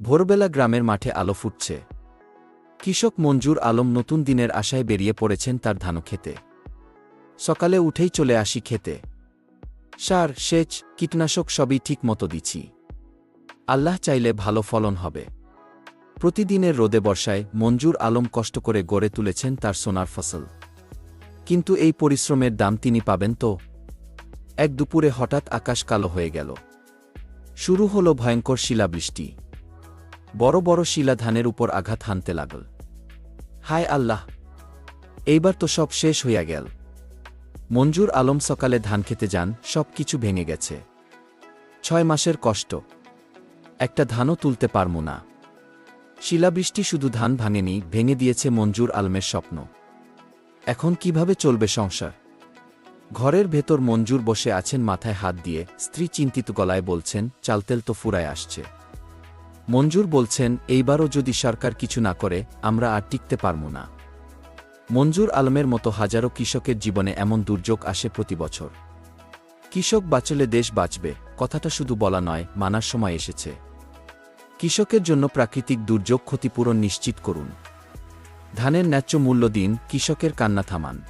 ভোরবেলা গ্রামের মাঠে আলো ফুটছে। কৃষক মঞ্জুর আলম নতুন দিনের আশায় বেরিয়ে পড়েছেন তার ধানক্ষেতে। সকালে উঠেই চলে আসি খেতে। সার, সেচ, কীটনাশক সবই ঠিক মতো দিচ্ছি। আল্লাহ চাইলে ভালো ফলন হবে। প্রতিদিনের রোদে বর্ষায় মঞ্জুর আলম কষ্ট করে গড়ে তুলেছেন তার সোনার ফসল। কিন্তু এই পরিশ্রমের দাম তিনি পাবেন তো? এক দুপুরে হঠাৎ আকাশ কালো হয়ে গেল। শুরু হল ভয়ঙ্কর শিলাবৃষ্টি। বড় বড় শিলা ধানের উপর আঘাত হানতে লাগল। হায় আল্লাহ! এইবার তো সব শেষ হইয়া গেল। মঞ্জুর আলম সকালে ধান খেতে যান, সব কিছু ভেঙে গেছে। 6 মাসের কষ্ট, একটা ধানও তুলতে পারমু না। শিলাবৃষ্টি শুধু ধান ভাঙেনি, ভেঙে দিয়েছে মঞ্জুর আলমের স্বপ্ন। এখন কিভাবে চলবে সংসার? ঘরের ভেতর মঞ্জুর বসে আছেন মাথায় হাত দিয়ে, স্ত্রী চিন্তিত গলায় বলছেন, চালতেল তো ফুরায় আসছে। মঞ্জুর বলছেন, এইবারও যদি সরকার কিছু না করে আমরা আর টিকতে পারব না। মঞ্জুর আলমের মতো হাজারো কৃষকের জীবনে এমন দুর্যোগ আসে প্রতি বছর। কৃষক বাঁচলে দেশ বাঁচবে, কথাটা শুধু বলা নয়, মানার সময় এসেছে। কৃষকের জন্য প্রাকৃতিক দুর্যোগ ক্ষতিপূরণ নিশ্চিত করুন। ধানের ন্যায্য মূল্য দিন, কৃষকের কান্না থামান।